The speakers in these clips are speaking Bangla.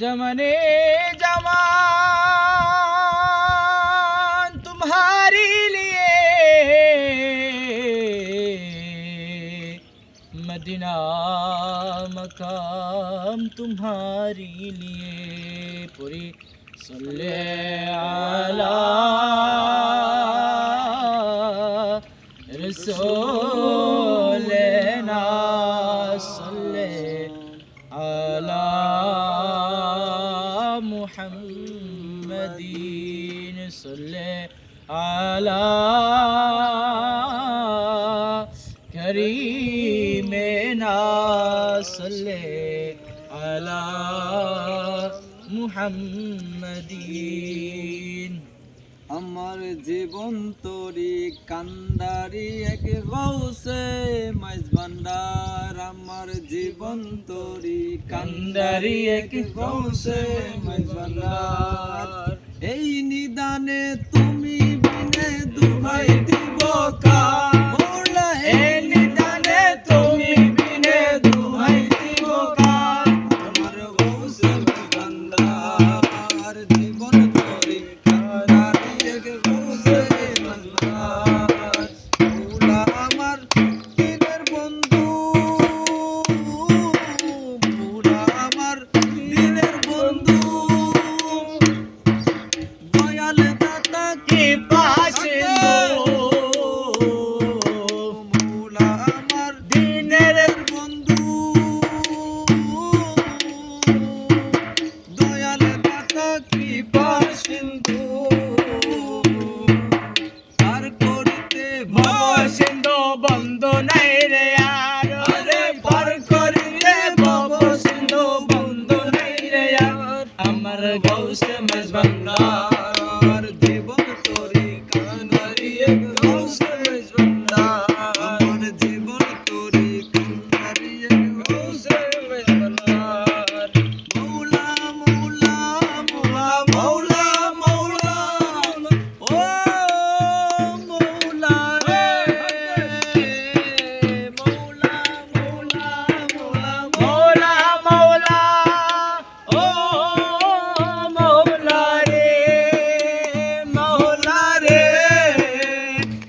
जमाने जवान तुम्हारे लिए मदीना मकाम तुम्हारे लिए पूरी सल्ले अला रसूलना सल्ले अला मुहम्मदीन सल्ले अला करीमेना सल्ले अला मुहम्मदीन। আমার জীবন তরি কান্ডারি এক গৌসে মাইজ ভান্ডার, আমার জীবন তরি কান্ডারি এক গৌসে মাইজ ভান্ডার। এই নিদানে তুমি বিনে দুহাই দিব কার, মোলা এই নিদানে তুমি বিনে দুহাই দিব কার। আমার গৌসে মাইজ ভান্ডার জীবন তরি কান্ডারি এক গৌসে মাইজ ভান্ডার। মোলা আমার দিনের বন্ধু, মোলা আমার দিনের বন্ধু, দয়াল দাতা के पास মোলা আমার দিনের বন্ধু, দয়াল দাতা কৃপা সিন্ধু। পার করিতে ভব सिंधु बंधु नहीं रे यार, अरे पर करिए बाबो सिंधु बंधु नहीं रे यार। अमर गौस मजबंदार জীবন তরি কান্ডারি এক গৌসে মাইজ ভান্ডার, আমার জীবন তরি কান্ডারি এক গৌসে মাইজ ভান্ডার। মৌলা মৌলা মৌলা মৌলা মৌলা ও মৌলা রে, মৌলা মৌলা মৌলা मौला मौला ओ मौला रे मौला रे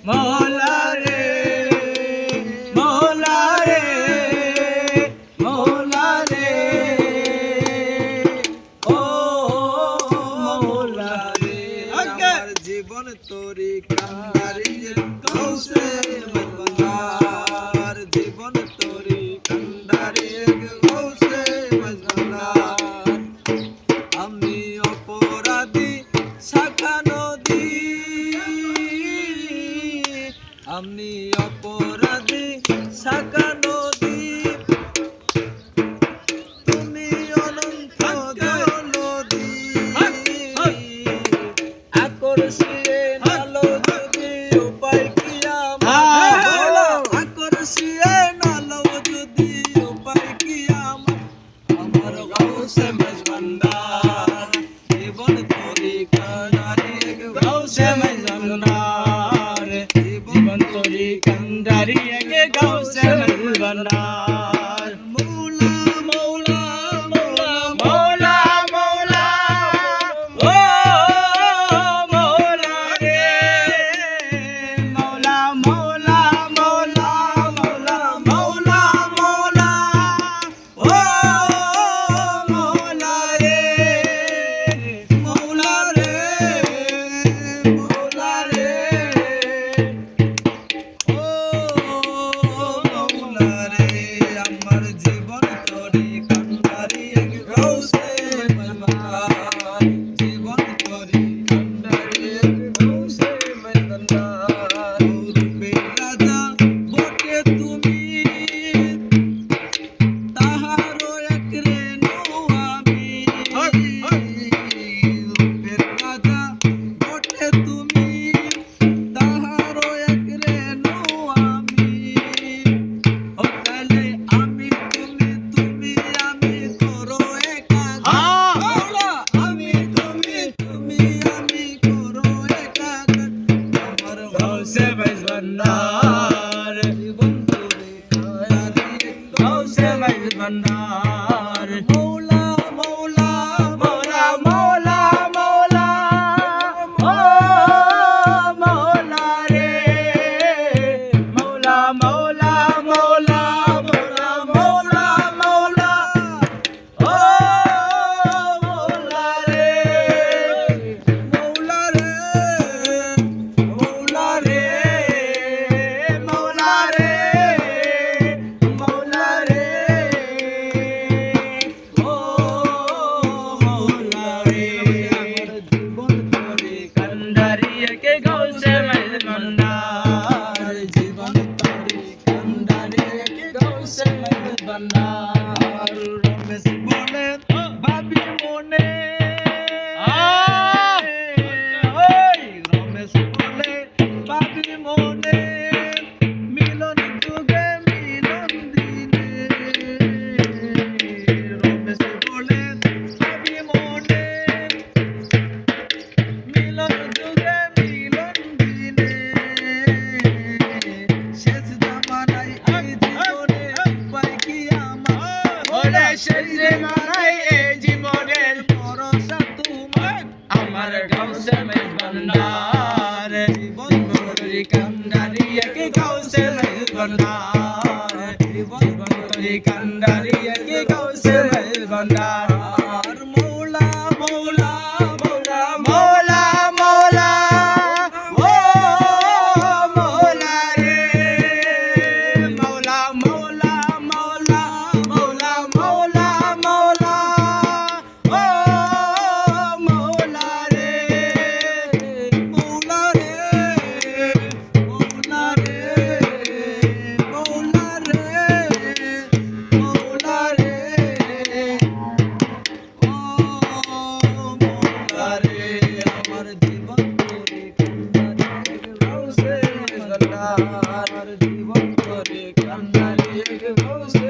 मौला रे मौला रे मौला रे ओ मौला रे। আমার জীবন তরি কান্ডারি এক গৌসে মাইজ ভান্ডার, জীবন তরি কান্ডারি এক গৌসে মাইজ ভান্ডার। আমি অপরাধী শাখা নদী, আমি অপরাধী শাখা নদী, তুমি অনন্ত জলধি। আকর্ষিয়ে নালো যদি উপায় কি আমার, আকর্ষিয়ে নালো যদি উপায় কি আমার। আমার গৌসে মাইজ ভান্ডার জীবন তরি কান্ডারি এক गौसे मजबंदार जीवन तोरी कंडारी के गौसे मजबंदार। মৌলা মৌলা মৌলা मौला मौला ओ मौला रे मौला मौला मौला मौला मौला मौला ओ मौला रे মৌলা রে, মৌলা রে, ও মৌলা রে। আমার জীবন তরি কান্ডারি এক গৌসে মাইজ ভান্ডার, জীবন তরি কান্ডারি এক গৌসে মাইজ ভান্ডার। রূপের রাজা বটে তুমি, তাহারও এক রেণু আমি। রূপের রাজা বটে তুমি, তাহারও এক রেণু আমি। ও তাইলে আমি তুমি, তুমি আমি তোরও একা মনে রমেশ বলে পাবি মনে মিলন যুগে মিলন দিনে রমেশ বলে পাবি মনে মিলন যুগে মিলন দিনে শেষ জামানায় এই জীবনে উপায় কি আমার ওরে শেষ জীবনাই এই জীবনের ভরসা তোমার আমার গাউসে মেজবান্ডার জীবন করি কান্ডারি এক গাউসে মেজবান্ডার জীবন করি কান্ডারি এক গাউসে মেজবান্ডার মৌলা মৌলা মৌলা মৌলা মৌলা ও মৌলা রে মৌলা মৌলা মৌলা মৌলা মৌলা মৌলা ও মৌলা রে মৌলা রে মৌলা রে মৌলা রে মৌলা রে ও মৌলা রে আমার জীবন করে কান্নারে গাউসে আমার জীবন করে কান্নারে গাউসে